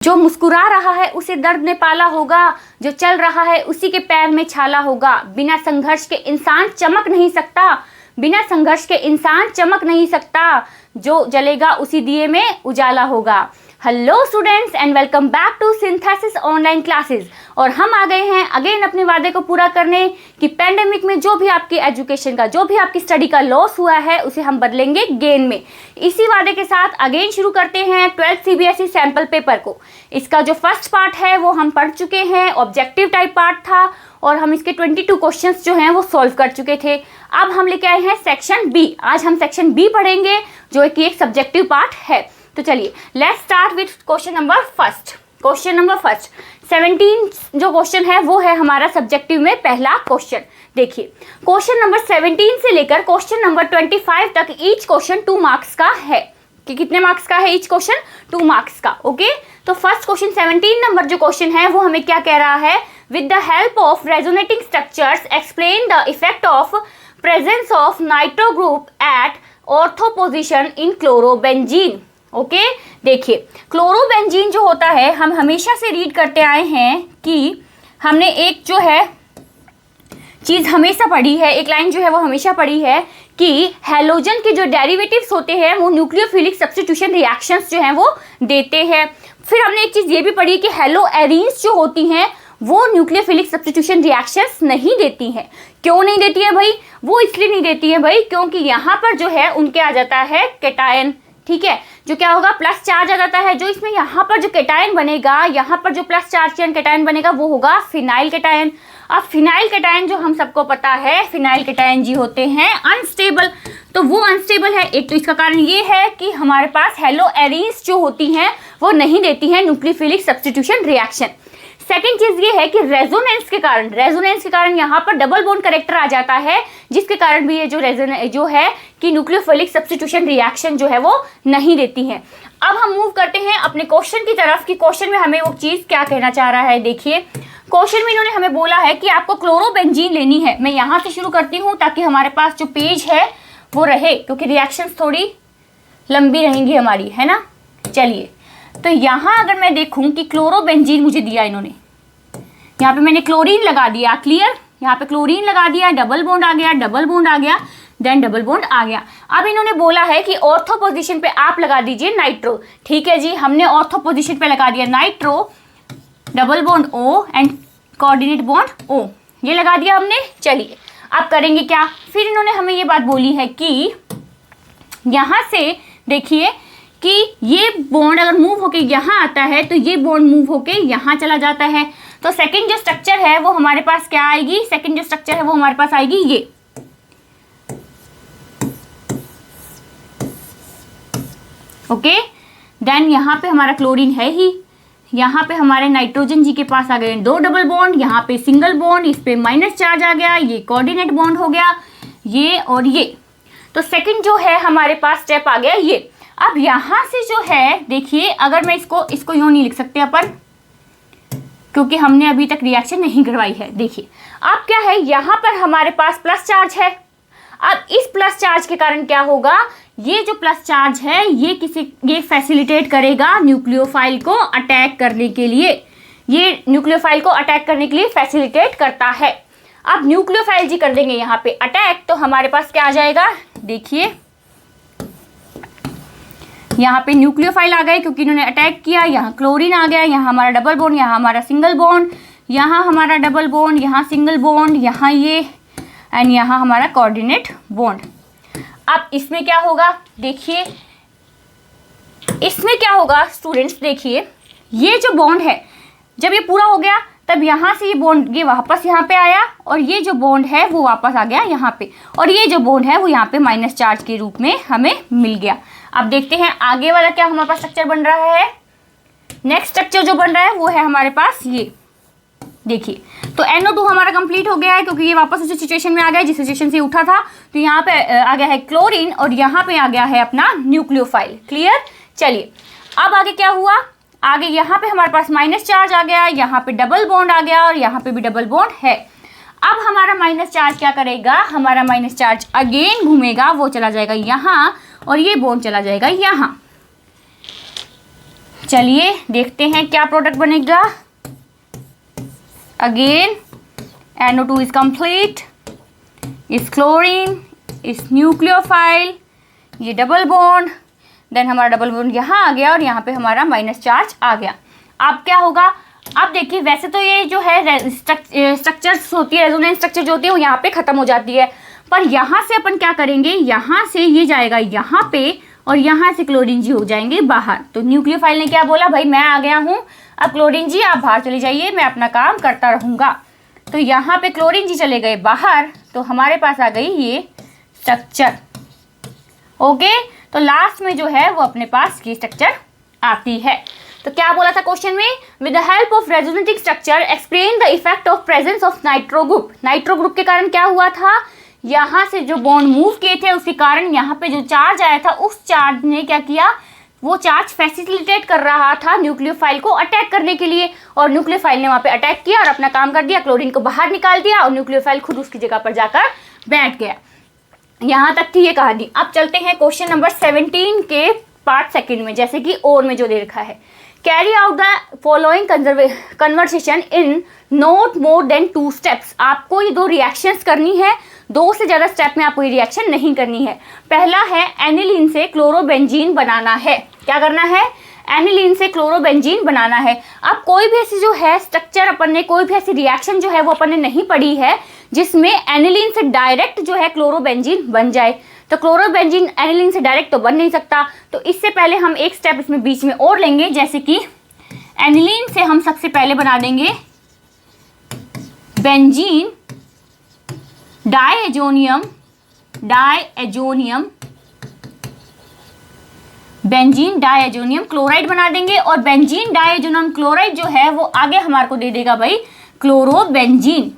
जो मुस्कुरा रहा है उसे दर्द ने पाला होगा, जो चल रहा है उसी के पैर में छाला होगा। बिना संघर्ष के इंसान चमक नहीं सकता, बिना संघर्ष के इंसान चमक नहीं सकता। जो जलेगा उसी दिए में उजाला होगा। Hello students and welcome back to Synthesis online classes. और हम आ गए हैं अगेन अपने वादे को पूरा करने कि पैंडेमिक में जो भी आपकी एजुकेशन का, जो भी आपकी स्टडी का लॉस हुआ है उसे हम बदलेंगे गेन में। इसी वादे के साथ अगेन शुरू करते हैं 12th CBSE सैम्पल पेपर को। इसका जो फर्स्ट पार्ट है वो हम पढ़ चुके हैं, ऑब्जेक्टिव टाइप पार्ट था और हम इसके 22 क्वेश्चंस जो हैं वो सॉल्व कर चुके थे। अब हम लेके आए हैं सेक्शन बी। आज हम सेक्शन बी पढ़ेंगे जो कि एक सब्जेक्टिव पार्ट है। तो चलिए let's start with question number first. Question number first 17 जो क्वेश्चन है वो है हमारा सब्जेक्टिव में पहला क्वेश्चन। देखिए क्वेश्चन नंबर 17 से लेकर क्वेश्चन नंबर 25 तक ईच क्वेश्चन 2 मार्क्स का है। कि कितने मार्क्स का है ईच क्वेश्चन? 2 मार्क्स का। ओके, तो फर्स्ट क्वेश्चन 17 नंबर जो क्वेश्चन है वो हमें क्या कह रहा है? With the help of resonating structures explain the effect of presence of nitro group at ortho position in chlorobenzene. Okay, देखिए क्लोरोबेंजीन जो होता है हम हमेशा से रीड करते आए हैं कि हमने एक जो है चीज़ हमेशा पढ़ी है, एक लाइन जो है वो हमेशा पढ़ी है कि हैलोजन के जो डेरिवेटिव्स होते हैं वो न्यूक्लियोफिलिक सब्स्टिट्यूशन रिएक्शंस जो हैं वो देते हैं। फिर हमने एक चीज़ ये भी पढ़ी कि हेलो एरीन्स जो होती हैं वो न्यूक्लियोफिलिक सब्स्टिट्यूशन रिएक्शंस नहीं देती हैं। क्यों नहीं देती है भाई? वो इसलिए नहीं देती है भाई क्योंकि यहाँ पर जो है उनके आ जाता है कैटायन। ठीक है, जो क्या होगा प्लस चार्ज आ जाता है। जो इसमें यहाँ पर जो कैटायन बनेगा, यहाँ पर जो प्लस चार्ज कैटायन बनेगा वो होगा फिनाइल कैटायन। अब फिनाइल कैटायन जो हम सबको पता है, फिनाइल कैटायन जी होते हैं अनस्टेबल। तो वो अनस्टेबल है। एक तो इसका कारण ये है कि हमारे पास हेलो एरीन्स जो होती हैं वो नहीं देती हैं न्यूक्लियोफिलिक सब्स्टिट्यूशन रिएक्शन। सेकेंड चीज ये है कि रेजोनेंस के कारण यहाँ पर डबल बॉन्ड करेक्टर आ जाता है, जिसके कारण भी ये जो है कि न्यूक्लियोफिलिक सब्स्टिट्यूशन रिएक्शन जो है वो नहीं देती है। अब हम मूव करते हैं अपने क्वेश्चन की तरफ कि क्वेश्चन में हमें वो चीज क्या कहना चाह रहा है। देखिए क्वेश्चन में इन्होंने हमें बोला है कि आपको क्लोरोबेंजीन लेनी है। मैं यहाँ से शुरू करती हूँ ताकि हमारे पास जो पेज है वो रहे, क्योंकि रिएक्शंस थोड़ी लंबी रहेंगी हमारी, है ना। चलिए, तो यहाँ अगर मैं देखूं कि क्लोरोबेंजीन मुझे दिया इन्होंने, यहाँ पे मैंने क्लोरीन लगा दिया, क्लियर, यहाँ पे क्लोरीन लगा दिया, डबल बॉन्ड आ गया, डबल बॉन्ड आ गया, देन डबल बॉन्ड आ गया। अब इन्होंने बोला है कि ऑर्थो पोजीशन पे आप लगा दीजिए नाइट्रो। ठीक है जी, हमने ऑर्थो पोजीशन पे लगा दिया nitro, double bond O and coordinate bond O, ये लगा दिया हमने। चलिए अब करेंगे क्या? फिर इन्होंने हमें ये बात बोली है कि यहाँ से देखिए कि ये बॉन्ड अगर मूव होके यहाँ आता है तो ये बॉन्ड मूव होके यहाँ चला जाता है। तो सेकंड जो स्ट्रक्चर है वो हमारे पास क्या आएगी? सेकंड जो स्ट्रक्चर है वो हमारे पास आएगी ये। ओके, देन यहाँ पे हमारा क्लोरीन है ही, यहाँ पे हमारे नाइट्रोजन जी के पास आ गए 2 डबल बॉन्ड, यहाँ पे सिंगल बॉन्ड, इस पे माइनस चार्ज आ गया, ये कोऑर्डिनेट बॉन्ड हो गया, ये और ये। तो सेकंड जो है हमारे पास स्टेप आ गया ये। अब यहाँ से जो है देखिए, अगर मैं इसको यूँ नहीं लिख सकते अपन क्योंकि हमने अभी तक रिएक्शन नहीं करवाई है। देखिए अब क्या है, यहाँ पर हमारे पास प्लस चार्ज है। अब इस प्लस चार्ज के कारण क्या होगा? ये जो प्लस चार्ज है ये फैसिलिटेट करेगा न्यूक्लियोफाइल को अटैक करने के लिए। ये न्यूक्लियोफाइल को अटैक करने के लिए फैसिलिटेट करता है। अब न्यूक्लियोफाइल जी कर देंगे यहाँ पे अटैक, तो हमारे पास क्या आ जाएगा? देखिए यहाँ पे न्यूक्लियोफाइल आ गए क्योंकि इन्होंने अटैक किया। यहाँ क्लोरीन आ गया, यहाँ हमारा डबल बॉन्ड, यहाँ हमारा सिंगल बॉन्ड, यहाँ हमारा डबल बॉन्ड, यहाँ सिंगल बॉन्ड, यहाँ ये एंड यहाँ हमारा कोऑर्डिनेट बॉन्ड। अब इसमें क्या होगा? देखिए इसमें क्या होगा स्टूडेंट्स, देखिए ये जो बॉन्ड है जब ये पूरा हो गया तब यहाँ से ये बॉन्ड ये वापस यहाँ पे आया और ये जो बॉन्ड है वो वापस आ गया यहाँ पे, और ये जो बॉन्ड है वो यहाँ पे माइनस चार्ज के रूप में हमें मिल गया। अब देखते हैं आगे वाला क्या हमारे पास स्ट्रक्चर बन रहा है। नेक्स्ट स्ट्रक्चर जो बन रहा है वो है हमारे पास ये। देखिए तो NO2 हमारा कंप्लीट हो गया है क्योंकि ये वापस उसी सिचुएशन में आ गया जिस सिचुएशन से उठा था। तो यहाँ पे आ गया है क्लोरीन और यहाँ पे आ गया है अपना न्यूक्लियोफाइल। क्लियर। चलिए अब आगे क्या हुआ? आगे यहाँ पे हमारे पास माइनस चार्ज आ गया, यहाँ पे डबल बॉन्ड आ गया और यहाँ पे भी डबल बॉन्ड है। अब हमारा माइनस चार्ज क्या करेगा? हमारा माइनस चार्ज अगेन घूमेगा, वो चला जाएगा यहाँ और ये बॉन्ड चला जाएगा यहाँ। चलिए देखते हैं क्या प्रोडक्ट बनेगा। अगेन NO2 इज कंप्लीट, इस क्लोरीन, इस न्यूक्लियोफाइल, ये डबल बॉन्ड, देन हमारा डबल बॉन्ड यहाँ आ गया और यहाँ पे हमारा माइनस चार्ज आ गया। अब क्या होगा, अब देखिए वैसे तो ये जो है स्ट्रक्चर्स होती है, रेजोनेंस स्ट्रक्चर जो होती है वो यहाँ पे खत्म हो जाती है, पर यहाँ से अपन क्या करेंगे, यहाँ से ये जाएगा यहाँ पे और यहाँ से क्लोरीन जी हो जाएंगे बाहर। तो न्यूक्लियोफाइल ने क्या बोला, भाई मैं आ गया हूँ, अब क्लोरीन जी आप बाहर चले जाइए, मैं अपना काम करता रहूँगा। तो यहाँ पे क्लोरीन जी चले गए बाहर, तो हमारे पास आ गई ये स्ट्रक्चर। ओके, तो लास्ट में जो है वो अपने पास ये स्ट्रक्चर आती है। तो क्या बोला था क्वेश्चन में, with the help of resonating structure explain the effect of presence of nitro group. Nitro group के कारण क्या हुआ था, यहाँ से जो बॉन्ड मूव किए थे उसके कारण यहाँ पे जो चार्ज आया था, उस चार्ज ने क्या किया, वो चार्ज फैसिलिटेट कर रहा था न्यूक्लियोफाइल को अटैक करने के लिए, और न्यूक्लियोफाइल ने वहाँ पे अटैक किया और अपना काम कर दिया, क्लोरीन को बाहर निकाल दिया और न्यूक्लियोफाइल खुद उसकी जगह पर जाकर बैठ गया। यहाँ तक थी ये कहानी। अब चलते हैं क्वेश्चन नंबर 17 के पार्ट सेकंड में, जैसे कि और में जो दे रखा है, carry out the following conversation in not more than 2 steps. आपको ये 2 रिएक्शंस करनी है, 2 से ज़्यादा स्टेप में आपको ये रिएक्शन नहीं करनी है। पहला है एनिलीन से क्लोरोबेंजीन बनाना है। क्या करना है, एनिलीन से क्लोरोबेंजीन बनाना है। अब कोई भी ऐसी जो है स्ट्रक्चर अपन ने, कोई भी ऐसी रिएक्शन जो है वो अपन ने नहीं पढ़ी है जिसमें एनिलीन से डायरेक्ट जो है क्लोरोबेंजीन बन जाए। तो क्लोरोबेंजीन एनिलीन से डायरेक्ट तो बन नहीं सकता, तो इससे पहले हम एक स्टेप इसमें बीच में और लेंगे, जैसे कि एनिलीन से हम सबसे पहले बना देंगे बेंजीन डायएजोनियम, बेंजीन डायएजोनियम क्लोराइड बना देंगे, और बेंजीन डायएजोनियम क्लोराइड जो है वो आगे हमारे को दे देगा भाई क्लोरोबेंजीन।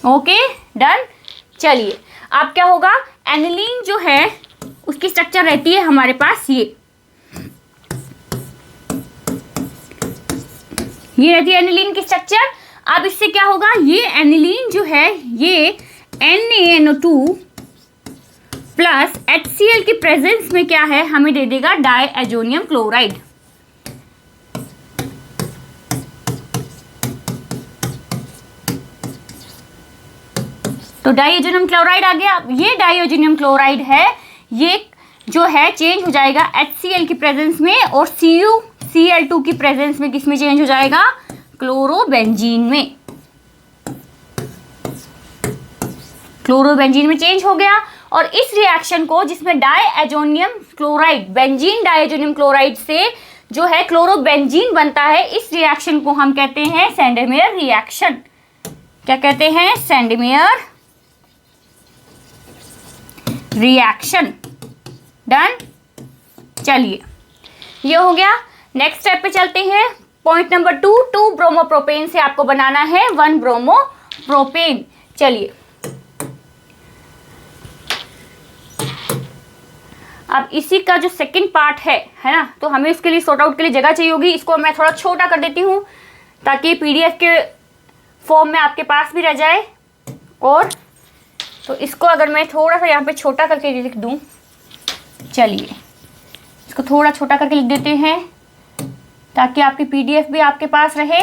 Okay done. चलिए अब क्या होगा, एनिलीन जो है उसकी स्ट्रक्चर रहती है हमारे पास ये रहती है एनिलीन की स्ट्रक्चर। अब इससे क्या होगा, ये एनिलीन जो है ये NaNO2 प्लस HCl की प्रेजेंस में क्या है, हमें दे देगा डायएजोनियम क्लोराइड। तो डायएजोनियम क्लोराइड आ गया। ये डायएजोनियम क्लोराइड है, ये जो है चेंज हो जाएगा HCl की प्रेजेंस में, और CuCl2 की प्रेजेंस में किस में चेंज हो जाएगा, क्लोरोबेंजीन में। क्लोरोबेंजीन में चेंज हो गया, और इस रिएक्शन को जिसमें डायएजोनियम क्लोराइड, बेंजीन डायएजोनियम क्लोराइड से जो है क्लोरोबेंजीन बनता है, इस रिएक्शन को हम कहते हैं सैंडमेयर रिएक्शन। क्या कहते हैं, सैंडमेयर रिएक्शन। डन। चलिए ये हो गया। नेक्स्ट स्टेप पे चलते हैं। पॉइंट नंबर 2 ब्रोमोप्रोपेन से आपको बनाना है 1 ब्रोमोप्रोपेन। चलिए अब इसी का जो सेकंड पार्ट है ना, तो हमें इसके लिए सॉर्ट आउट के लिए जगह चाहिए होगी। इसको मैं थोड़ा छोटा कर देती हूँ ताकि PDF के फॉर्म में आपके पास भी रह जाए। और तो इसको अगर मैं थोड़ा सा यहाँ पे छोटा करके लिख दूँ, चलिए इसको थोड़ा छोटा करके लिख देते हैं ताकि आपकी PDF भी आपके पास रहे,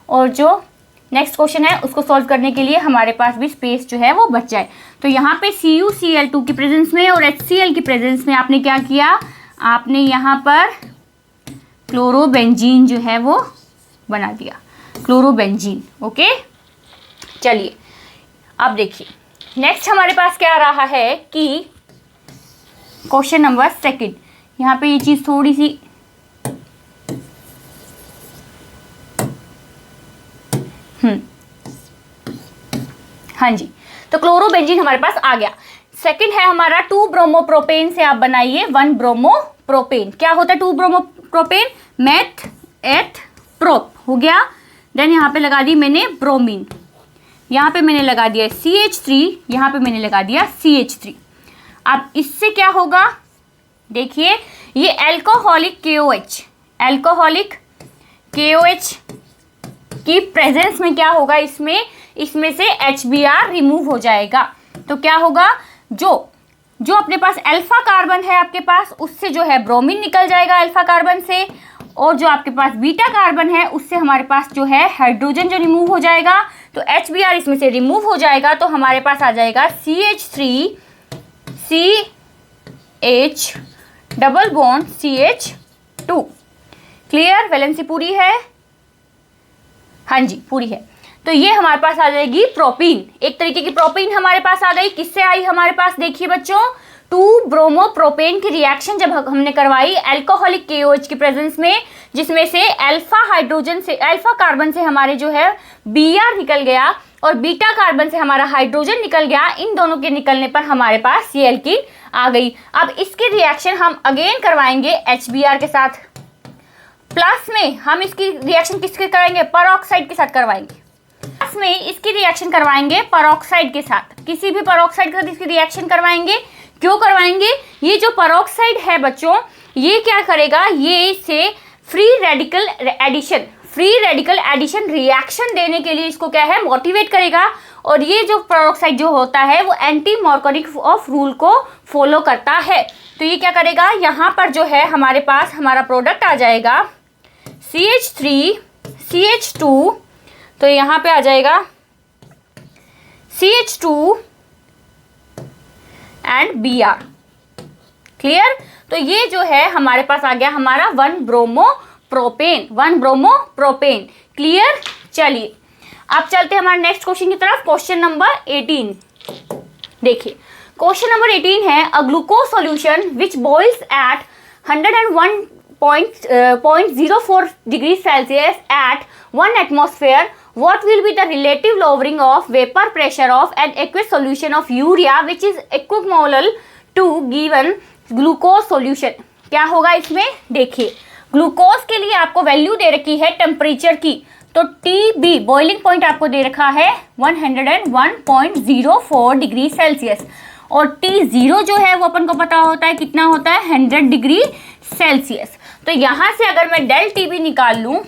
और जो नेक्स्ट क्वेश्चन है उसको सॉल्व करने के लिए हमारे पास भी स्पेस जो है वो बच जाए। तो यहाँ पे CuCl2 की प्रेजेंस में और HCl की प्रेजेंस में आपने क्या किया, आपने यहाँ पर क्लोरोबेंजीन जो है वो बना दिया, क्लोरोबेंजीन। ओके चलिए अब देखिए नेक्स्ट हमारे पास क्या आ रहा है कि क्वेश्चन नंबर 2। यहाँ पे ये चीज़ थोड़ी सी हाँ जी, तो क्लोरोबेंजीन हमारे पास आ गया। सेकंड है हमारा 2 ब्रोमोप्रोपेन से आप बनाइए 1 ब्रोमोप्रोपेन। क्या होता है 2 ब्रोमोप्रोपेन, मेथ एथ प्रोप हो गया। देन यहाँ पे लगा दी मैंने ब्रोमीन, यहाँ पे मैंने लगा दिया CH3, यहाँ पे मैंने लगा दिया CH3। अब इससे क्या होगा, देखिए ये एल्कोहलिक KOH की प्रेजेंस में क्या होगा, इसमें से HBr रिमूव हो जाएगा। तो क्या होगा, जो जो अपने पास अल्फा कार्बन है आपके पास, उससे जो है ब्रोमीन निकल जाएगा अल्फा कार्बन से, और जो आपके पास बीटा कार्बन है उससे हमारे पास जो है हाइड्रोजन जो रिमूव हो जाएगा, तो HBr इसमें से रिमूव हो जाएगा, तो हमारे पास आ जाएगा CH3CH double bond CH2। Clear? Valency पूरी है? हाँ जी पूरी है। तो ये हमारे पास आ जाएगी प्रोपीन, एक तरीके की प्रोपीन हमारे पास आ गई। किससे आई हमारे पास? देखिए बच्चों, 2 ब्रोमो प्रोपेन की रिएक्शन जब हमने करवाई अल्कोहलिक KOH की प्रेजेंस में, जिसमें से अल्फा हाइड्रोजन से, अल्फा कार्बन से हमारे जो है Br निकल गया और बीटा कार्बन से हमारा हाइड्रोजन निकल गया। इन दोनों के निकलने पर हमारे पास ये एल्कीन आ गई। अब इसकी रिएक्शन हम अगेन करवाएंगे HBr के साथ। प्लस में हम इसकी रिएक्शन किसके कराएंगे? परऑक्साइड के साथ करवाएंगे। प्लस में इसकी रिएक्शन करवाएंगे परऑक्साइड के साथ, किसी भी परऑक्साइड के साथ इसकी रिएक्शन करवाएंगे। क्यों करवाएंगे? ये जो परऑक्साइड है बच्चों, ये क्या करेगा? ये इसे फ्री रेडिकल एडिशन रिएक्शन देने के लिए इसको क्या है? मोटिवेट करेगा। और ये जो परऑक्साइड जो होता है वो एंटी मॉर्कोनिक ऑफ रूल को फॉलो करता है। तो ये क्या करेगा? यहाँ पर जो है हमारे पास हमारा प्रोडक्ट आ जाएगा CH3CH2, तो यहाँ पे आ जाएगा CH2 एंड Br। क्लियर? तो ये जो है हमारे पास आ गया हमारा 1 ब्रोमो प्रोपेन। क्लियर? चलिए अब चलते हैं हमारे नेक्स्ट क्वेश्चन की तरफ। क्वेश्चन नंबर 18 देखिए, क्वेश्चन नंबर 18 है a glucose solution which boils at 101.04 degree Celsius at 1 atmosphere. What will be the relative lowering of vapor pressure of an aqueous solution of urea which is equimolar to given glucose solution? क्या होगा इसमें? देखिए, glucose के लिए आपको value दे रखी है temperature की, तो TB बॉइलिंग पॉइंट आपको दे रखा है 101.04 डिग्री सेल्सियस, और T0 जो है वो अपन को पता होता है कितना होता है? 100 डिग्री सेल्सियस। तो यहाँ से अगर मैं डेल TB निकाल लूँ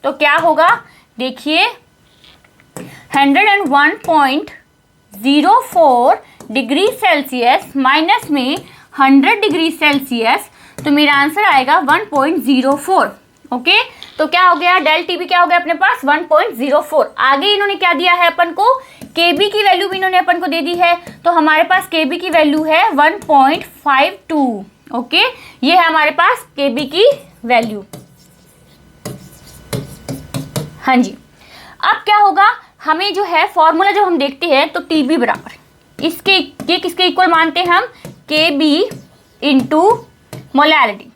तो क्या होगा? देखिए 101.04 डिग्री सेल्सियस माइनस में 100 डिग्री सेल्सियस, तो मेरा आंसर आएगा 1.04। ओके, तो क्या हो गया? डेल TB क्या हो गया अपने पास? 1.04। आगे इन्होंने क्या दिया है अपन को? KB की वैल्यू भी इन्होंने अपन को दे दी है, तो हमारे पास KB की वैल्यू है 1.52। ओके, ये है हमारे पास KB की वैल्यू। हाँ जी, अब क्या होगा? हमें जो है फॉर्मूला जब हम देखते हैं तो TB बराबर इसके, ये किसके इक्वल मानते हैं हम? KB into molarity.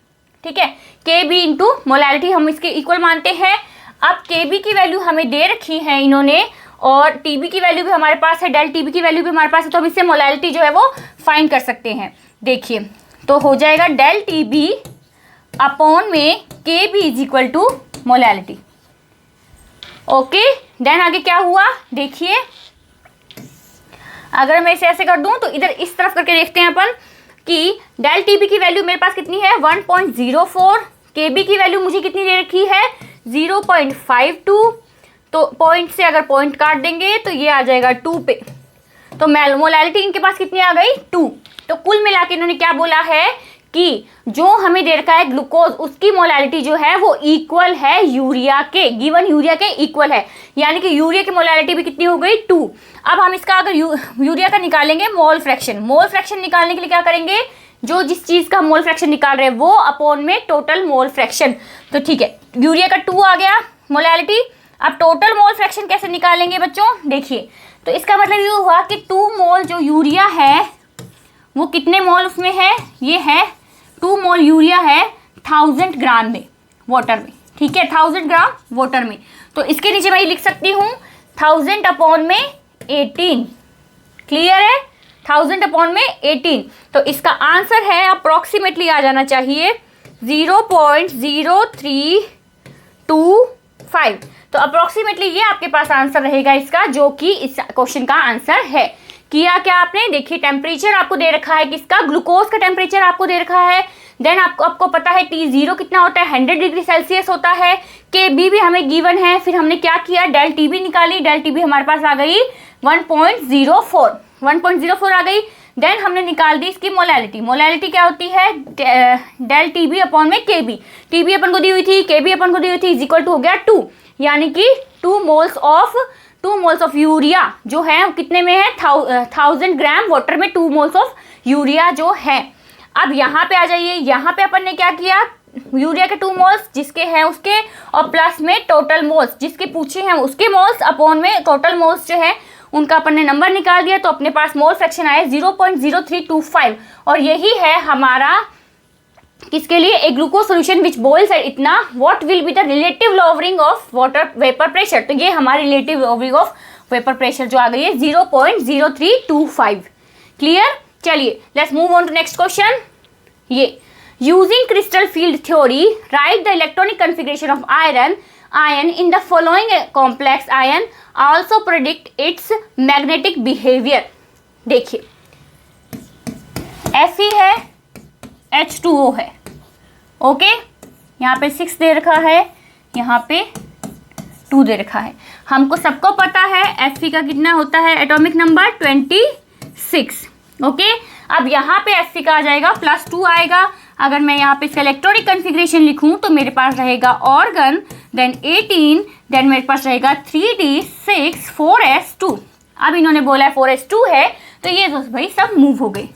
ठीक है, KB इंटू मोलैरिटी हम इसके इक्वल मानते हैं। अब KB की वैल्यू हमें दे रखी है इन्होंने, और TB की वैल्यू भी हमारे पास है, डेल TB की वैल्यू भी हमारे पास है, तो हम इससे मोलैरिटी जो है वो फाइंड कर सकते हैं। देखिए, तो हो जाएगा डेल TB अपॉन में KB is equal to molarity. Okay, then आगे क्या हुआ? देखिए, अगर मैं इसे ऐसे कर दूं तो इधर इस तरफ करके देखते हैं अपन कि डेल TB की वैल्यू मेरे पास कितनी है? 1.04। KB की वैल्यू मुझे कितनी दे रखी है? 0.52। तो पॉइंट से अगर पॉइंट काट देंगे तो ये आ जाएगा 2 पे, तो मोलैरिटी इनके पास कितनी आ गई? 2। तो कुल मिला के इन्होंने क्या बोला है कि जो हमें दे रखा है ग्लूकोज, उसकी मोलैरिटी जो है वो इक्वल है यूरिया के, गिवन यूरिया के इक्वल है, यानी कि यूरिया की मोलैरिटी भी कितनी हो गई? 2। अब हम इसका अगर यूरिया का निकालेंगे मोल फ्रैक्शन निकालने के लिए क्या करेंगे? जो जिस चीज़ का मोल फ्रैक्शन निकाल रहे हैं वो अपॉन में टोटल मोल फ्रैक्शन। तो ठीक है, यूरिया का 2 आ गया मोलैरिटी। अब टोटल मोल फ्रैक्शन कैसे निकालेंगे बच्चों? देखिए, तो इसका मतलब ये हुआ कि 2 मोल जो यूरिया है वो कितने मोल उसमें है? ये है 2 मोल यूरिया है 1000 ग्राम में वाटर में। ठीक है, 1000 ग्राम वाटर में, तो इसके नीचे मैं ये लिख सकती हूँ 1000 अपॉन में 18। क्लियर है? 1000 अपॉन में 18। तो इसका आंसर है अप्रॉक्सीमेटली आ जाना चाहिए 0.0325। तो अप्रॉक्सीमेटली ये आपके पास आंसर रहेगा इसका, जो कि इस क्वेश्चन का आंसर है। किया क्या आपने? देखिए, टेम्परेचर आपको दे रखा है किसका? ग्लूकोज का टेम्परेचर आपको दे रखा है। देन आपको पता है T0 कितना होता है? 100 डिग्री सेल्सियस होता है। KB भी हमें गिवन है। फिर हमने क्या किया? डेल TB निकाली। डेल TB हमारे पास आ गई 1.04 आ गई। देन हमने निकाल दी इसकी मोलैलिटी। मोलैलिटी क्या होती है, डेल TB अपॉन में KB। TB अपन को दी हुई थी, KB अपन को दी हुई थी, इज इक्वल टू हो गया 2, यानी कि 2 मोल्स ऑफ यूरिया जो है कितने में है, 1000 ग्राम वाटर में 2 मोल्स ऑफ यूरिया जो है। अब यहाँ पे आ जाइए, यहाँ पे अपन ने क्या किया, यूरिया के 2 मोल्स जिसके हैं उसके, और प्लस में टोटल मोल्स जिसके पूछे हैं उसके मोल्स, अपॉन में टोटल मोल्स जो है उनका अपन ने नंबर निकाल दिया। तो अपने पास मोल फ्रैक्शन आया 0.0325, और यही है हमारा किसके लिए, एक glucose solution which boils at इतना, what will be the relative lowering of water vapour pressure. तो ये हमारी relative lowering of vapour pressure जो आ गई है 0.0325। क्लियर। चलिए let's move on to next question. ये using crystal field theory write the electronic configuration of ion in the following complex ion also predict its magnetic behaviour. देखिए Fe है, H2O है, okay, यहाँ पे 6 दे रखा है, यहाँ पे 2 दे रखा है। हमको सबको पता है Fe का कितना होता है एटॉमिक नंबर 26, ओके। अब यहाँ पे Fe का आ जाएगा +2 आएगा। अगर मैं यहाँ पे इसका इलेक्ट्रॉनिक कॉन्फ़िगरेशन लिखूँ तो मेरे पास रहेगा ऑर्गन, देन 18, देन मेरे पास रहेगा 3d6 4s2। अब इन्होंने बोला है 4s2 है, तो ये तो भाई सब मूव हो गए,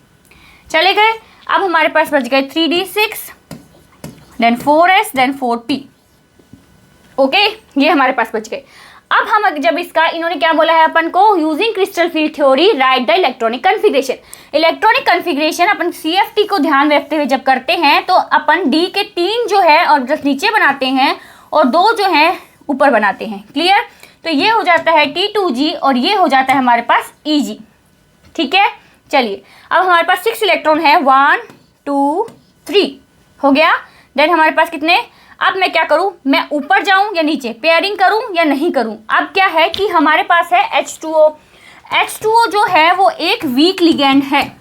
चले गए। अब हमारे पास बच गए 3d6, then 4s, then 4p, okay, ये हमारे पास बच गए। अब हम जब इसका इन्होंने क्या बोला है अपन को, using crystal field theory write the electronic configuration. Electronic configuration upon CFT को ध्यान रखते हुए जब करते हैं तो अपन D के 3 जो है और जस्ट नीचे बनाते हैं और 2 जो है ऊपर बनाते हैं। क्लियर। तो ये हो जाता है T2G और ये हो जाता है हमारे पास EG। ठीक है। चलिए अब हमारे पास 6 इलेक्ट्रॉन है, 1 2 3 हो गया। देन हमारे पास कितने, अब मैं क्या करूं, मैं ऊपर जाऊं या नीचे, पेयरिंग करूं या नहीं करूं। अब क्या है कि हमारे पास है H2O। H2O जो है वो एक वीक लिगैंड है।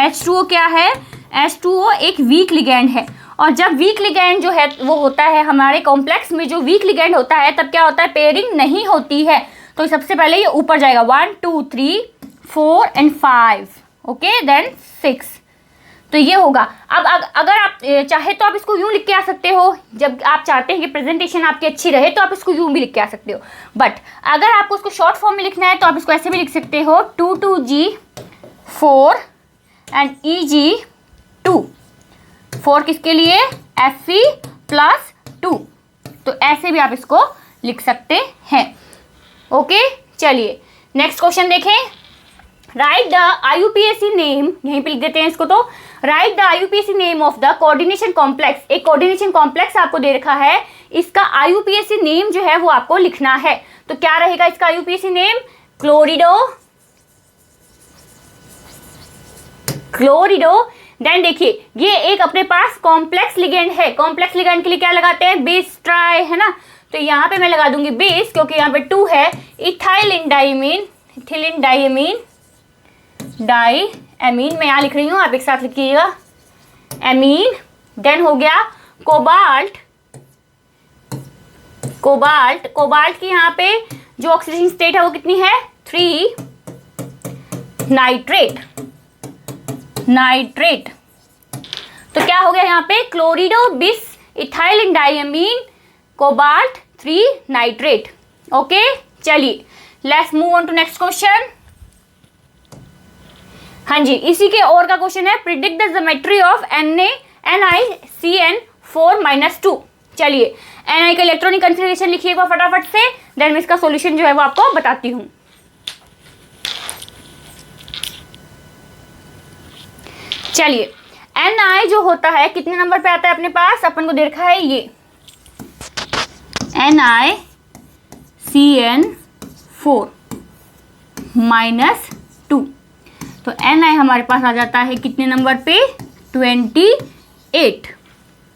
H2O क्या है, H2O एक वीक लिगैंड है। और जब वीक लिगैंड जो है वो होता है हमारे कॉम्प्लेक्स में, जो वीक लिगैंड होता है तब क्या होता है, पेयरिंग नहीं होती है। तो सबसे पहले ये ऊपर जाएगा 1 2 3 4 एंड 5, ओके, देन 6। तो ये होगा। अब अगर आप चाहे तो आप इसको यूं लिख के आ सकते हो, जब आप चाहते हैं कि प्रेजेंटेशन आपकी अच्छी रहे तो आप इसको यूं भी लिख के आ सकते हो। बट अगर आपको उसको शॉर्ट फॉर्म में लिखना है तो आप इसको ऐसे भी लिख सकते हो, 2 4 एंड EG2। 4 किसके लिए, Fe+2। तो ऐसे भी आप इसको लिख सकते हैं, ओके। चलिए नेक्स्ट क्वेश्चन देखें। राइट द IUPAC नेम, यहीं पे लिख देते हैं इसको। तो right the IUPAC name of the coordination complex. एक कोऑर्डिनेशन कॉम्प्लेक्स आपको दे रखा है, इसका IUPAC नेम जो है वो आपको लिखना है। तो क्या रहेगा इसका IUPAC नेम, क्लोरिडो। देन देखिए ये एक अपने पास कॉम्प्लेक्स लिगेंड है। कॉम्प्लेक्स लिगेंड के लिए क्या लगाते हैं, बेस ट्राई, है ना। तो यहाँ पे मैं लगा दूंगी बेस, क्योंकि यहाँ पे 2 है, इथाइलिन डाइएमीन मैं यहाँ लिख रही हूँ, आप एक साथ लिखिएगा, एमीन। देन हो गया कोबाल्ट की यहाँ पे जो ऑक्सीडेशन स्टेट है वो कितनी है, 3 नाइट्रेट। तो क्या हो गया यहाँ पे, chlorido bis ethylene diamine cobalt 3 nitrate, okay. चलिए let's move on to next question. हाँ जी, इसी के और का क्वेश्चन है, predict the geometry of NaCN4-2। चलिए Na का इलेक्ट्रॉनिक कॉन्फ़िगरेशन लिखिएगा फटाफट से, देन मैं इसका सॉल्यूशन जो है वो आपको बताती हूँ। चलिए Na जो होता है कितने नंबर पे आता है अपने पास, अपन को दे रखा है ये NaCN4-2। तो Na हमारे पास आ जाता है कितने नंबर पे, 28,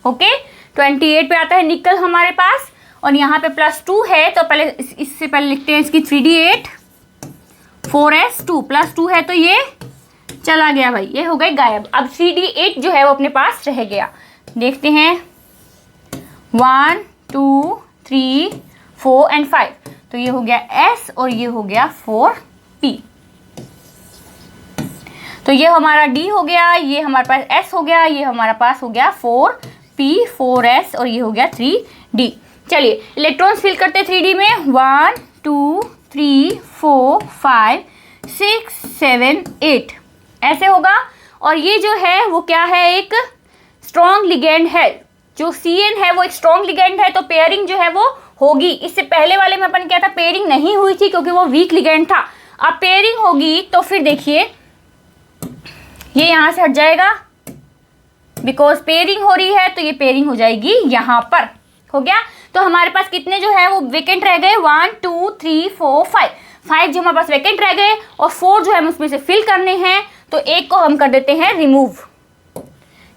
ओके, 28 पे आता है निकल हमारे पास। और यहाँ पे +2 है, तो पहले इससे पहले लिखते हैं इसकी 3d8 4s2 +2 है, तो ये चला गया भाई, ये हो गए गायब। अब 3d8 जो है वो अपने पास रह गया। देखते हैं 1 2 3 4 एंड 5, तो ये हो गया S और ये हो गया 4p, तो ये हमारा D हो गया, ये हमारे पास S हो गया, ये हमारा पास हो गया 4p 4s और ये हो गया 3d। चलिए इलेक्ट्रॉन्स फिल करते हैं 3d में। 1 2 3 4 5 6 7 8 ऐसे होगा। और ये जो है वो क्या है, एक स्ट्रॉन्ग लिगेंड है। जो CN है वो एक स्ट्रॉन्ग लिगेंड है, तो पेयरिंग जो है वो होगी। इससे पहले वाले में अपन क्या था, पेयरिंग नहीं हुई थी क्योंकि वो वीक लिगेंड था। अब पेयरिंग होगी तो फिर देखिए ये यहाँ से हट जाएगा, बिकॉज पेयरिंग हो रही है तो ये पेयरिंग हो जाएगी यहाँ पर। हो गया। तो हमारे पास कितने जो है वो वेकेंट रह गए, 1 2 3 4 5 5 जो हमारे पास वेकेंट रह गए और 4 जो है हम उसमें से फिल करने हैं, तो एक को हम कर देते हैं रिमूव।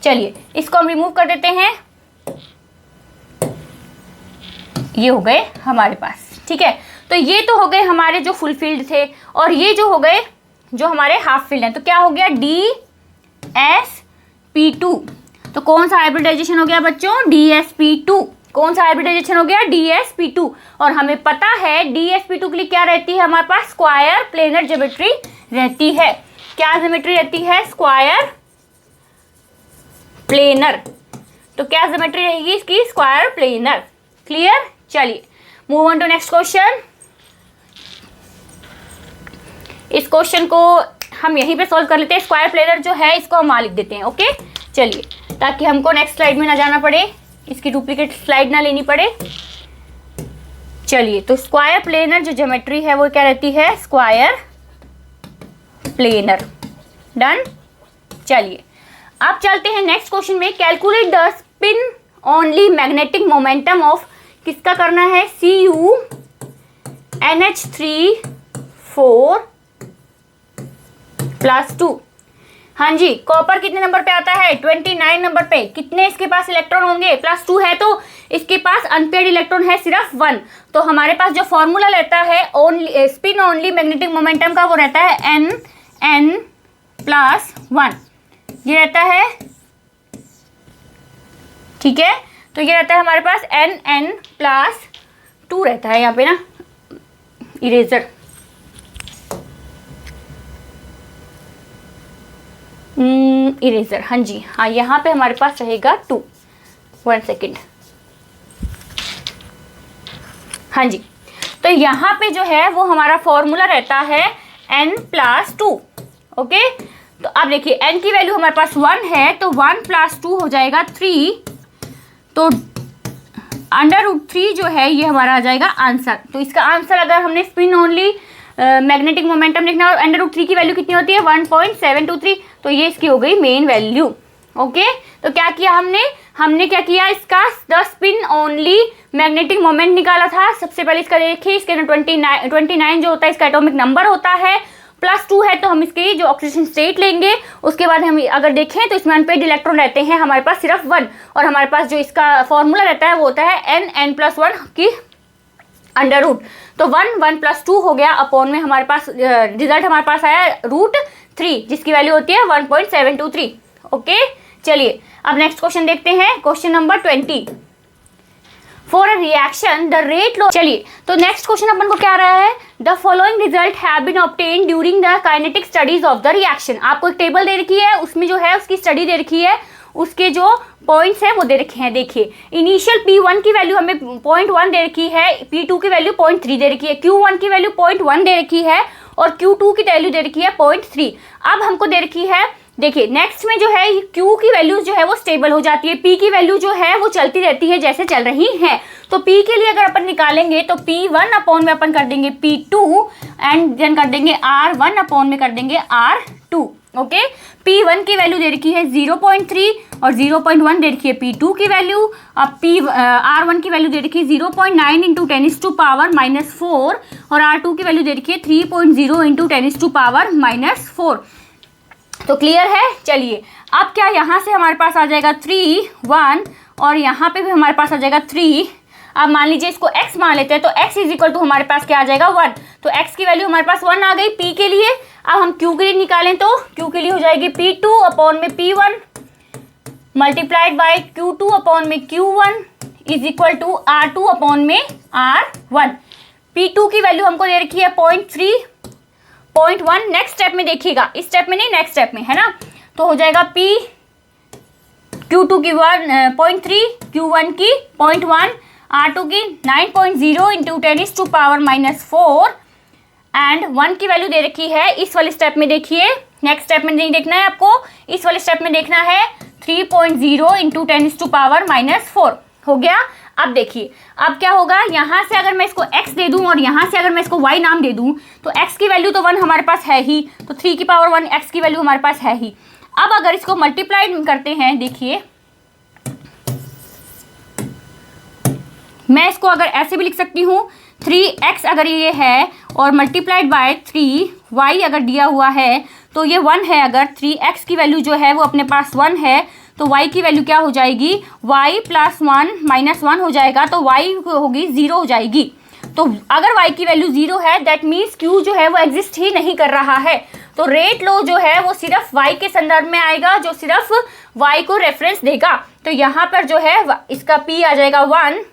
चलिए इसको हम रिमूव कर देते हैं, ये हो गए हमारे पास। ठीक है, तो ये तो हो गए हमारे जो फुलफिल्ड थे, और ये जो हो गए जो हमारे हाफ फिल्ड हैं। तो क्या हो गया, DsP2। तो कौन सा हाइब्रिडाइजेशन हो गया बच्चों, DsP2। कौन सा हाइब्रिडाइजेशन हो गया, DsP2। और हमें पता है DsP2 के लिए क्या रहती है हमारे पास, स्क्वायर प्लेनर ज्योमेट्री रहती है। क्या ज्योमेट्री रहती है, स्क्वायर प्लेनर। तो क्या ज्योमेट्री रहेगी इसकी, स्क्वायर प्लेनर। क्लियर। चलिए move on to next question. इस क्वेश्चन को हम यहीं पे सॉल्व कर लेते हैं। स्क्वायर प्लेनर जो है इसको हम वहाँ लिख देते हैं। ओके चलिए, ताकि हमको नेक्स्ट स्लाइड में ना जाना पड़े, इसकी डुप्लीकेट स्लाइड ना लेनी पड़े। चलिए, तो स्क्वायर प्लेनर जो ज्योमेट्री है वो क्या रहती है, स्क्वायर प्लेनर। डन। चलिए अब चलते हैं नेक्स्ट क्वेश्चन में। Calculate the spin only magnetic momentum of, किसका करना है, Cu NH3 4+2। हाँ जी, कॉपर कितने नंबर पे आता है, 29 नंबर पे। कितने इसके पास इलेक्ट्रॉन होंगे, +2 है तो इसके पास अनपेयर्ड इलेक्ट्रॉन है सिर्फ 1। तो हमारे पास जो फॉर्मूला रहता है only spin only magnetic momentum का, वो रहता है N+1। ये रहता है, ठीक है। तो ये रहता है हमारे पास N+2 रहता है यहाँ पे ना, इरेजर। इरेजर, हाँ जी, हाँ यहाँ पे हमारे पास रहेगा 2। 1 सेकेंड। हाँ जी, तो यहाँ पे जो है वो हमारा फॉर्मूला रहता है N+2। ओके, तो अब देखिए N की वैल्यू हमारे पास 1 है, तो 1+2 हो जाएगा 3। तो √3 जो है ये हमारा आ जाएगा आंसर। तो इसका आंसर अगर हमने स्पिन ओनली मैग्नेटिक मोमेंटम लिखना, और √3 की वैल्यू कितनी होती है, 1.723। तो ये इसकी हो गई मेन वैल्यू। ओके, तो क्या किया हमने क्या किया, इसका the spin only magnetic moment निकाला था। सबसे पहले इसका देखिए, इसके 29 जो होता है इसका एटॉमिक नंबर होता है, +2 है तो हम इसकी जो ऑक्सीडेशन स्टेट लेंगे। उसके बाद हम अगर देखें तो इसमें अनपेयर्ड इलेक्ट्रॉन रहते हैं हमारे पास सिर्फ 1, और हमारे पास जो इसका फॉर्मूला रहता है वो होता है N+1 की √। तो 1+2 हो गया, अपॉन में हमारे पास रिजल्ट हमारे पास आया √3, जिसकी वैल्यू होती है 1.723। ओके चलिए अब नेक्स्ट क्वेश्चन देखते हैं, question number 20। For a reaction the rate law. चलिए, तो नेक्स्ट क्वेश्चन अपन को क्या रहा है, the following result have been obtained during the kinetic studies of the reaction. आपको एक टेबल दे रखी है, उसमें जो है उसकी स्टडी दे रखी है, उसके जो पॉइंट्स हैं वो दे रखे हैं। देखिए इनिशियल P1 की वैल्यू हमें 0.1 दे रखी है, P2 की वैल्यू 0.3 दे रखी है, Q1 की वैल्यू 0.1 दे रखी है, और Q2 की वैल्यू दे रखी है 0.3। अब हमको दे रखी है, देखिए नेक्स्ट में जो है Q की वैल्यू जो है वो स्टेबल हो जाती है, P की वैल्यू जो है वो चलती रहती है जैसे चल रही है। तो P के लिए अगर अपन निकालेंगे तो P1 अपॉन में अपन कर देंगे P2 एंड देन कर देंगे R1 अपॉन में कर देंगे R2। ओके, P1 की वैल्यू दे रखी है 0.3 और 0.1 दे रखी है P2 की वैल्यू। अब R1 की वैल्यू दे रखी है 0.9 इंटू 10⁻⁻⁴ और R2 की वैल्यू दे रखी है 3.0 इंटू 10⁻⁻⁴। तो क्लियर है। चलिए अब क्या यहाँ से हमारे पास आ जाएगा 3 1 और यहाँ पे भी हमारे पास आ जाएगा 3। अब मान लीजिए इसको x मान लेते हैं, तो x इज इक्वल टू हमारे पास क्या आ जाएगा 1। तो x की वैल्यू हमारे पास 1 आ गई P के लिए। अब हम Q के लिए निकालें तो Q के लिए हो जाएगी P2 अपॉन में P1 multiplied by Q2 upon में Q1 is equal to R2 upon में R1। P2 की वैल्यू हमको दे रखी है 0.3, 0.1 नेक्स्ट स्टेप में देखिएगा, इस स्टेप में नहीं, नेक्स्ट स्टेप में, है ना। तो हो जाएगा P Q2 की 0.3, Q1 की 0.1, R2 की 9.0 इंटू 10⁻⁻⁴ एंड 1 की वैल्यू दे रखी है इस वाले स्टेप में। देखिए नेक्स्ट स्टेप में नहीं देखना है आपको, इस वाले स्टेप में देखना है 3.0 इंटू 10⁻⁴ हो गया। अब देखिए अब क्या होगा, यहाँ से अगर मैं इसको x दे दूँ और यहाँ से अगर मैं इसको y नाम दे दूँ तो x की वैल्यू तो 1 हमारे पास है ही, तो 3 की पावर 1 x की वैल्यू हमारे पास है ही। अब अगर इसको मल्टीप्लाई करते हैं, देखिए मैं इसको अगर ऐसे भी लिख सकती हूँ, 3x अगर ये है और मल्टीप्लाइड बाय 3y अगर दिया हुआ है तो ये 1 है। अगर 3x की वैल्यू जो है वो अपने पास 1 है तो y की वैल्यू क्या हो जाएगी, y + 1 - 1 हो जाएगा, तो y होगी 0 हो जाएगी। तो अगर y की वैल्यू 0 है दैट मीन्स q जो है वो एग्जिस्ट ही नहीं कर रहा है। तो रेट लो जो है वो सिर्फ y के संदर्भ में आएगा, जो सिर्फ y को रेफरेंस देगा। तो यहाँ पर जो है इसका p आ जाएगा 1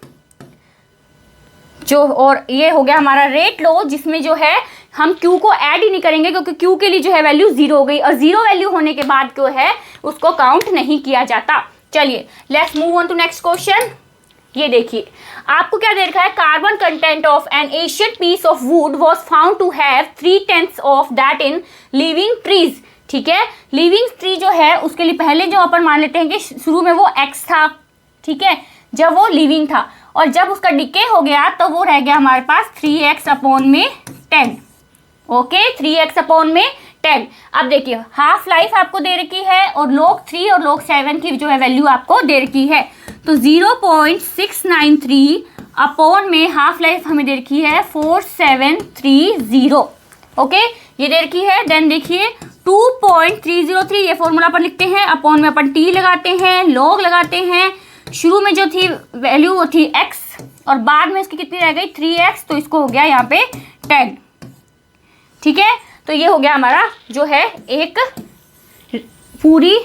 जो, और ये हो गया हमारा रेट लो, जिसमें जो है हम Q को ऐड ही नहीं करेंगे क्योंकि Q के लिए जो है वैल्यू 0 हो गई, और 0 वैल्यू होने के बाद जो है उसको काउंट नहीं किया जाता। चलिए let's move on to next question. ये देखिए आपको क्या दे रखा है, carbon content of an Asian piece of wood was found to have 3/10 of that in living trees. ठीक है, लिविंग ट्री जो है उसके लिए पहले जो अपन मान लेते हैं कि शुरू में वो x था, ठीक है, जब वो लिविंग था, और जब उसका डिके हो गया तो वो रह गया हमारे पास 3x/10। Okay 3x/10। अब देखिए हाफ लाइफ आपको दे रखी है और log 3 और log 7 की जो है वैल्यू आपको दे रखी है। तो 0.693 हाफ लाइफ हमें दे रखी है 4730। ओके ये दे रखी है। देन देखिए 2.303 ये फॉर्मूला पर लिखते हैं, अपॉन में अपन t लगाते हैं, log लगाते हैं। शुरू में जो थी वैल्यू वो थी x और बाद में इसकी कितनी रह गई 3x, तो इसको हो गया यहाँ पे 10। ठीक है, तो ये हो गया हमारा जो है एक पूरी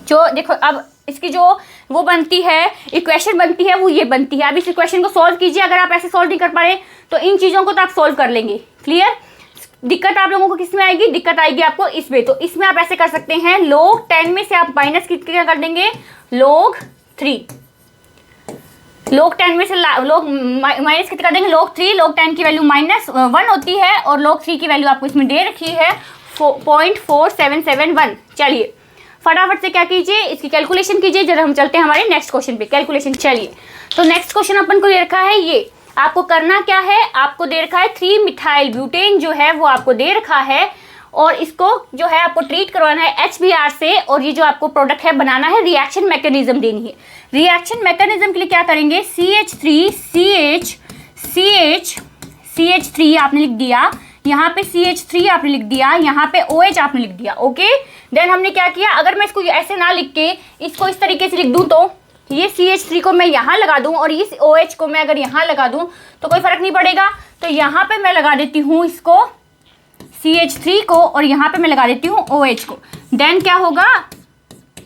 जो, देखो अब इसकी जो वो बनती है इक्वेशन बनती है वो ये बनती है। अब इस इक्वेशन को सॉल्व कीजिए, अगर आप ऐसे सॉल्व नहीं कर पा रहे तो इन चीज़ों को तो आप सॉल्व कर लेंगे। क्लियर, दिक्कत आप लोगों को किस में आएगी, दिक्कत आएगी आपको इसमें। तो इसमें आप ऐसे कर सकते हैं, log 10 में से आप माइनस कितना कर देंगे, log 3। log 10 में से log माइनस कितना कर देंगे, log 3। log 10 की वैल्यू -1 होती है और log 3 की वैल्यू आपको इसमें दे रखी है 0.4771। चलिए फटाफट से क्या कीजिए, इसकी कैलकुलेशन कीजिए। जरा हम चलते हैं हमारे नेक्स्ट क्वेश्चन पे, कैलकुलेशन। चलिए तो नेक्स्ट क्वेश्चन अपन को दे रखा है, ये आपको करना क्या है, आपको दे रखा है 3-मिथाइल ब्यूटेन जो है वो आपको दे रखा है, और इसको जो है आपको ट्रीट करवाना है HBr से, और ये जो आपको प्रोडक्ट है बनाना है, रिएक्शन मैकेनिज्म देनी है। रिएक्शन मैकेनिज्म के लिए क्या करेंगे, CH3 आपने लिख दिया, यहाँ पे CH3 आपने लिख दिया, यहाँ पे OH आपने लिख दिया। ओके देन हमने क्या किया, अगर मैं इसको ऐसे ना लिख के इसको इस तरीके से लिख दूँ, तो ये CH3 को मैं यहाँ लगा दूँ और इस OH को मैं अगर यहाँ लगा दूँ तो कोई फर्क नहीं पड़ेगा। तो यहाँ पे मैं लगा देती हूँ इसको CH3 को, और यहाँ पे मैं लगा देती हूँ OH को। देन क्या होगा,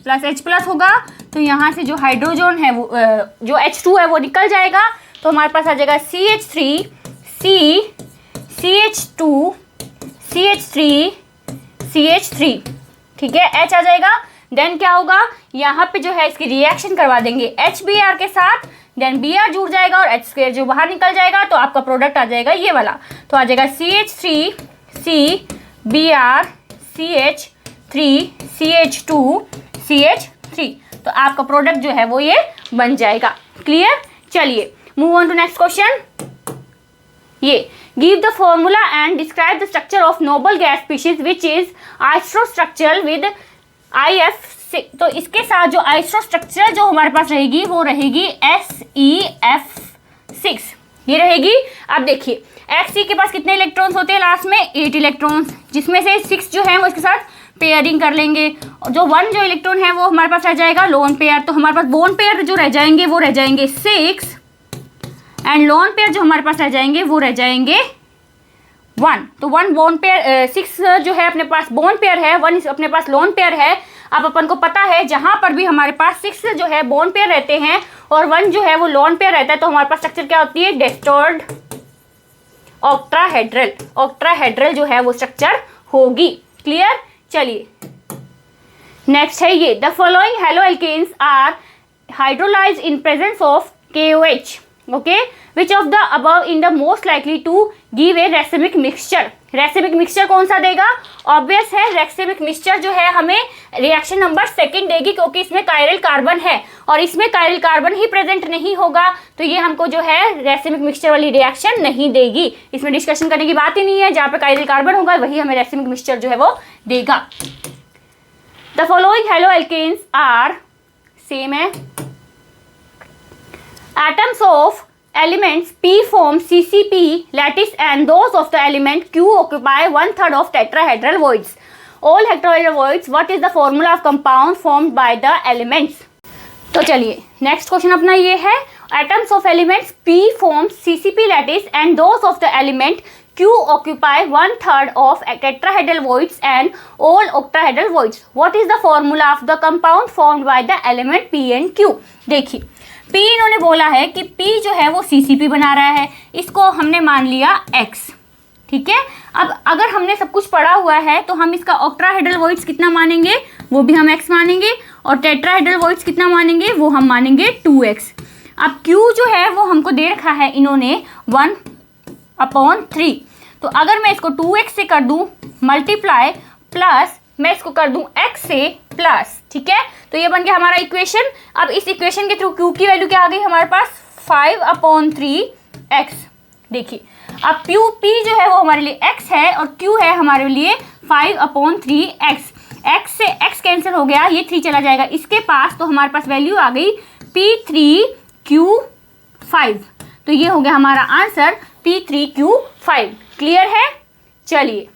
+H+ होगा, तो यहाँ से जो हाइड्रोजन है वो जो H2 है वो निकल जाएगा, तो हमारे पास आ जाएगा CH3 CH2 CH3 CH3। ठीक है, H आ जाएगा। देन क्या होगा, यहाँ पे जो है इसकी रिएक्शन करवा देंगे HBr के साथ, देन Br जुड़ जाएगा और H² जो बाहर निकल जाएगा, तो आपका प्रोडक्ट आ जाएगा ये वाला। तो आ जाएगा CH3 CBr CH3 CH2 CH3। तो आपका प्रोडक्ट जो है वो ये बन जाएगा। क्लियर, चलिए move on to next question. ये give the formula and describe the structure of noble gas species which is isostructural with IF6। तो इसके साथ जो आइसोस्ट्रक्चर जो हमारे पास रहेगी वो रहेगी SeF6, ये रहेगी। अब देखिए Fe के पास कितने इलेक्ट्रॉन्स होते हैं, लास्ट में 8 इलेक्ट्रॉन्स, जिसमें से 6 जो है वो इसके साथ पेयरिंग कर लेंगे, और जो 1 जो इलेक्ट्रॉन है वो हमारे पास रह जाएगा लोन पेयर। तो हमारे पास बोन पेयर जो रह जाएंगे वो रह जाएंगे 6, एंड लोन पेयर जो हमारे पास रह जाएंगे वो रह जाएंगे 1। तो 1 बोन पेयर 6 जो है अपने पास बोन पेयर है, 1 अपने पास लोन पेयर है। अब अपन को पता है जहाँ पर भी हमारे पास 6 जो है बोन पेयर रहते हैं और 1 जो है वो लोन पेयर रहता है, तो हमारे पास स्ट्रक्चर क्या होती है, ऑक्ट्राहेड्रल, ऑक्ट्राहेड्रल जो है वो स्ट्रक्चर होगी। क्लियर। चलिए नेक्स्ट है ये, the following haloalkanes are hydrolysed in presence of KOH, okay, which of the above in the most likely to give a racemic mixture. Racemic mixture कौन सा देगा? ऑब्वियस है, रेसिमिक मिक्सचर जो है हमें रिएक्शन नंबर 2 देगी, क्योंकि इसमें कायरल कार्बन है और इसमें कायरल कार्बन ही प्रेजेंट नहीं होगा, तो ये हमको जो है रेसिमिक मिक्सचर वाली रिएक्शन नहीं देगी। इसमें डिस्कशन करने की बात ही नहीं है, जहाँ पे कायरल कार्बन होगा वही हमें रेसिमिक मिक्सचर जो है वो देगा। The following haloalkanes are, same है, atoms of elements P form CCP lattice and those of the element Q occupy 1/3 of tetrahedral voids. All tetrahedral voids, what is the formula of compound formed by the elements? तो चलिए next question अपना ये है, atoms of elements P form CCP lattice and those of the element Q occupy 1/3 of tetrahedral voids and all octahedral voids. What is the formula of the compound formed by the element P and Q? देखिए P इन्होंने बोला है कि P जो है वो CCP बना रहा है, इसको हमने मान लिया X, ठीक है। अब अगर हमने सब कुछ पढ़ा हुआ है तो हम इसका ऑक्ट्राहेड्रल वॉइड्स कितना मानेंगे, वो भी हम X मानेंगे, और टेट्राहेड्रल वॉइड्स कितना मानेंगे, वो हम मानेंगे 2X। अब Q जो है वो हमको दे रखा है इन्होंने 1/3, तो अगर मैं इसको 2X से कर दूं मल्टीप्लाई प्लस मैं इसको कर दूं X से प्लस, ठीक है, तो ये बन गया हमारा इक्वेशन। अब इस इक्वेशन के थ्रू Q की वैल्यू क्या आ गई हमारे पास, 5/3X। देखिए अब P जो है वो हमारे लिए X है और Q है हमारे लिए 5/3X। X से X कैंसिल हो गया, ये 3 चला जाएगा इसके पास, तो हमारे पास वैल्यू आ गई P3Q5। तो ये हो गया हमारा आंसर P3Q5। क्लियर है। चलिए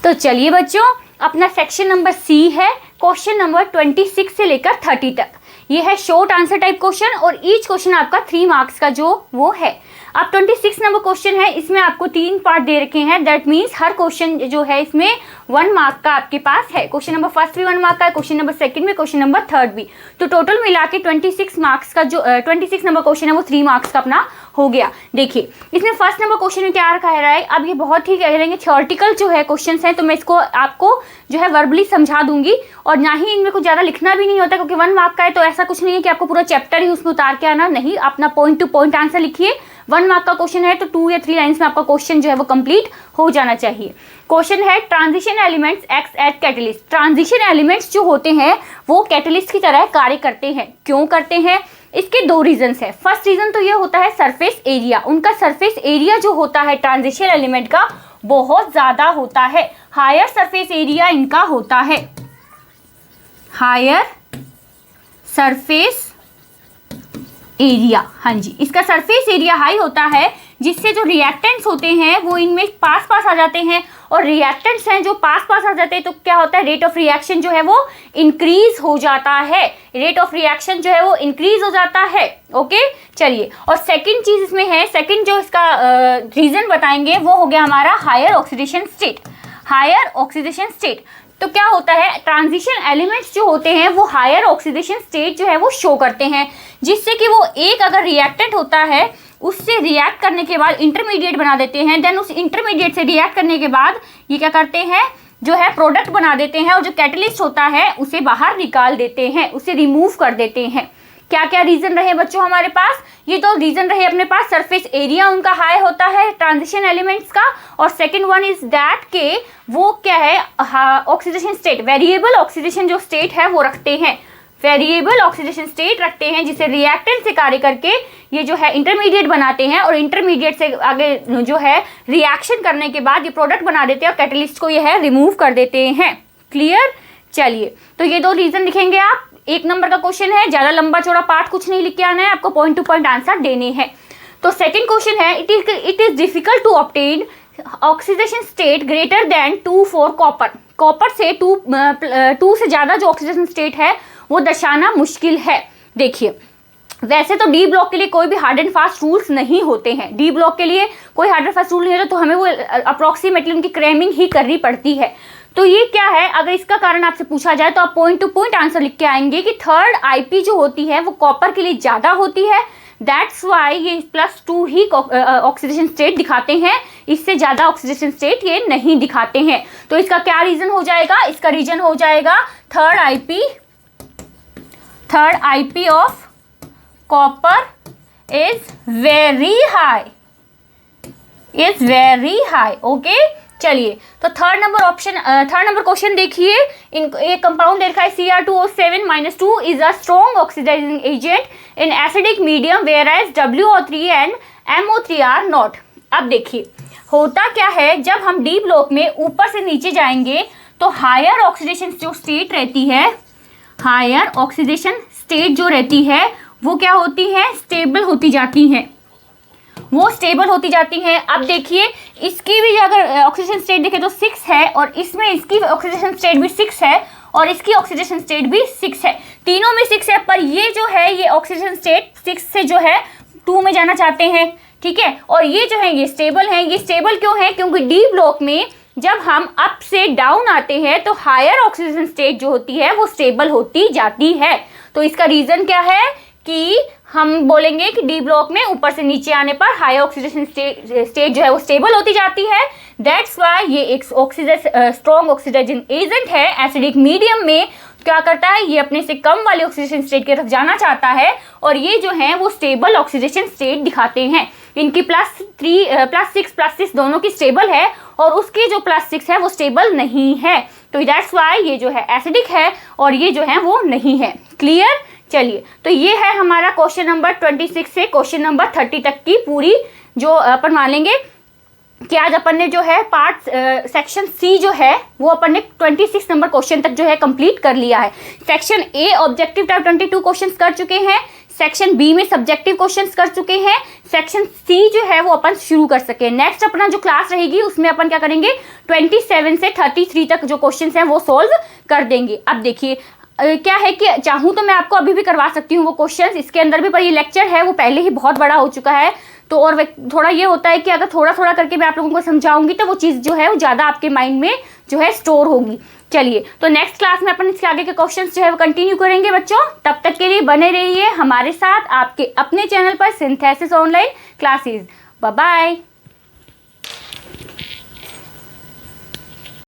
तो चलिए बच्चों, अपना सेक्शन नंबर C है, क्वेश्चन नंबर 26 से लेकर 30 तक। ये है शॉर्ट आंसर टाइप क्वेश्चन और ईच क्वेश्चन आपका 3 मार्क्स का जो वो है। अब 26 नंबर क्वेश्चन है, इसमें आपको 3 पार्ट दे रखे हैं, दैट मीन्स हर क्वेश्चन जो है इसमें 1 मार्क का आपके पास है। क्वेश्चन नंबर 1 भी 1 मार्क का है, क्वेश्चन नंबर 2 में, क्वेश्चन नंबर 3 भी, तो टोटल मिला के 26 मार्क्स का जो 26 नंबर क्वेश्चन है वो 3 मार्क्स का अपना हो गया। देखिए इसमें फर्स्ट नंबर क्वेश्चन में क्या रखा है, अब ये बहुत ही कह लेंगे थियोरटिकल जो है क्वेश्चन है, तो मैं इसको आपको जो है वर्बली समझा दूंगी, और ना ही इनमें कुछ ज़्यादा लिखना भी नहीं होता, क्योंकि 1 मार्क का है, तो ऐसा कुछ नहीं है कि आपको पूरा चैप्टर ही उसमें उतार के आना, नहीं, अपना पॉइंट टू पॉइंट आंसर लिखिए। 1 मार्क का क्वेश्चन है तो 2 या 3 लाइन्स में आपका क्वेश्चन जो है वो कंप्लीट हो जाना चाहिए। क्वेश्चन है transition elements act as catalyst. Transition elements जो होते हैं वो कैटलिस्ट की तरह कार्य करते हैं। क्यों करते हैं? इसके 2 रीजंस है। फर्स्ट रीजन तो ये होता है सरफेस एरिया, उनका सरफेस एरिया जो होता है ट्रांजिशन एलिमेंट का बहुत ज़्यादा होता है, हायर सरफेस एरिया इनका होता है, हायर सरफेस एरिया। हाँ जी, इसका सरफेस एरिया हाई होता है, जिससे जो रिएक्टेंट्स होते हैं वो इनमें पास पास आ जाते हैं, और रिएक्टेंट्स हैं जो पास पास आ जाते हैं तो क्या होता है, रेट ऑफ रिएक्शन जो है वो इंक्रीज हो जाता है, रेट ऑफ रिएक्शन जो है वो इंक्रीज हो जाता है। ओके चलिए, और सेकंड चीज इसमें है, सेकंड जो इसका रीजन बताएंगे वो हो गया हमारा higher oxidation state. Higher oxidation state तो क्या होता है, ट्रांजिशन एलिमेंट्स जो होते हैं वो हायर ऑक्सीडेशन स्टेट जो है वो शो करते हैं, जिससे कि वो एक अगर रिएक्टेंट होता है उससे रिएक्ट करने के बाद इंटरमीडिएट बना देते हैं, देन उस इंटरमीडिएट से रिएक्ट करने के बाद ये क्या करते हैं, जो है प्रोडक्ट बना देते हैं, और जो कैटलिस्ट होता है उसे बाहर निकाल देते हैं, उसे रिमूव कर देते हैं। क्या क्या रीजन रहे बच्चों हमारे पास, ये तो रीजन रहे अपने पास, सरफेस एरिया उनका हाई होता है ट्रांजिशन एलिमेंट्स का, और सेकंड वन इज दैट के वो क्या है, ऑक्सीडेशन स्टेट, वेरिएबल ऑक्सीडेशन जो स्टेट है वो रखते हैं, वेरिएबल ऑक्सीडेशन स्टेट रखते हैं, जिसे रिएक्टेंट से कार्य करके ये जो है इंटरमीडिएट बनाते हैं, और इंटरमीडिएट से आगे जो है रिएक्शन करने के बाद ये प्रोडक्ट बना देते हैं और कैटलिस्ट को ये है रिमूव कर देते हैं। क्लियर। चलिए, तो ये 2 रीजन लिखेंगे आप। 1 नंबर का क्वेश्चन है, ज़्यादा लंबा चौड़ा पार्ट कुछ नहीं लिख के आना है, आपको पॉइंट टू पॉइंट आंसर देने हैं। तो सेकंड क्वेश्चन है, it is difficult to obtain oxidation state greater than 2 for copper. Copper से 2 से ज़्यादा जो ऑक्सीडेशन स्टेट है वो दर्शाना मुश्किल है। देखिए वैसे तो डी ब्लॉक के लिए कोई भी हार्ड एंड फास्ट रूल्स नहीं होते हैं, डी ब्लॉक के लिए कोई हार्ड एंड फास्ट रूल नहीं होता, तो हमें वो अप्रॉक्सीमेटली उनकी क्रैमिंग ही करनी पड़ती है। तो ये क्या है, अगर इसका कारण आपसे पूछा जाए तो आप पॉइंट टू पॉइंट आंसर लिख के आएंगे कि थर्ड आईपी जो होती है वो कॉपर के लिए ज़्यादा होती है, दैट्स वाई ये +2 ही ऑक्सीडेशन स्टेट दिखाते हैं, इससे ज़्यादा ऑक्सीडेशन स्टेट ये नहीं दिखाते हैं। तो इसका क्या रीज़न हो जाएगा, इसका रीजन हो जाएगा third IP of copper is very high, okay. चलिए, तो थर्ड नंबर क्वेश्चन देखिए, एक कंपाउंड देखा है Cr2O7-2 is a strong oxidising agent in acidic medium whereas WO3 and MO3 are not. अब देखिए होता क्या है, जब हम डी ब्लॉक में ऊपर से नीचे जाएंगे तो हायर ऑक्सीडेशन जो स्टेट रहती है, हायर ऑक्सीडेशन स्टेट जो रहती है वो क्या होती है, स्टेबल होती जाती हैं, वो स्टेबल होती जाती हैं। अब देखिए इसकी भी अगर ऑक्सीडेशन स्टेट देखें तो 6 है, और इसमें इसकी ऑक्सीडेशन स्टेट भी 6 है, और इसकी ऑक्सीडेशन स्टेट भी 6 है, तीनों में 6 है, पर ये जो है ये ऑक्सीडेशन स्टेट 6 से जो है 2 में जाना चाहते हैं, ठीक है। और ये जो है ये स्टेबल है, ये स्टेबल क्यों है, क्योंकि डी ब्लॉक में जब हम अप से डाउन आते हैं तो हायर ऑक्सीडेशन स्टेट जो होती है वो स्टेबल होती जाती है। तो इसका रीज़न क्या है कि हम बोलेंगे कि डी ब्लॉक में ऊपर से नीचे आने पर हायर ऑक्सीडेशन स्टेट जो है वो स्टेबल होती जाती है, दैट्स वाई ये एक स्ट्रॉन्ग ऑक्सीडाइजिंग एजेंट है। एसिडिक मीडियम में क्या करता है, ये अपने से कम वाले ऑक्सीडेशन स्टेट की तरफ जाना चाहता है, और ये जो है वो स्टेबल ऑक्सीडेशन स्टेट दिखाते हैं। इनकी +6 दोनों की स्टेबल है, और उसकी जो +6 है वो स्टेबल नहीं है, तो दैट्स वाई ये जो है एसिडिक है और ये जो है वो नहीं है। क्लियर। चलिए, तो ये है हमारा क्वेश्चन नंबर 26 से क्वेश्चन नंबर 30 तक की पूरी जो अपन मान लेंगे कि आज अपन ने जो है पार्ट सेक्शन सी जो है वो अपन ने 26 नंबर क्वेश्चन तक जो है कंप्लीट कर लिया है। Section A objective type 22 questions कर चुके हैं, सेक्शन बी में सब्जेक्टिव क्वेश्चंस कर चुके हैं, सेक्शन सी जो है वो अपन शुरू कर सके। नेक्स्ट अपना जो क्लास रहेगी उसमें अपन क्या करेंगे, 27 से 33 तक जो क्वेश्चंस हैं वो सॉल्व कर देंगे। अब देखिए क्या है कि चाहूँ तो मैं आपको अभी भी करवा सकती हूँ वो क्वेश्चंस इसके अंदर भी, पर ये लेक्चर है वो पहले ही बहुत बड़ा हो चुका है, तो और थोड़ा ये होता है कि अगर थोड़ा थोड़ा करके मैं आप लोगों को समझाऊंगी तो वो चीज़ जो है वो ज़्यादा आपके माइंड में जो है स्टोर होगी। चलिए, तो नेक्स्ट क्लास में अपन इसके आगे के क्वेश्चंस जो है वो कंटिन्यू करेंगे बच्चों। तब तक के लिए बने रहिए हमारे साथ आपके अपने चैनल पर Synthesis online classes. Bye bye.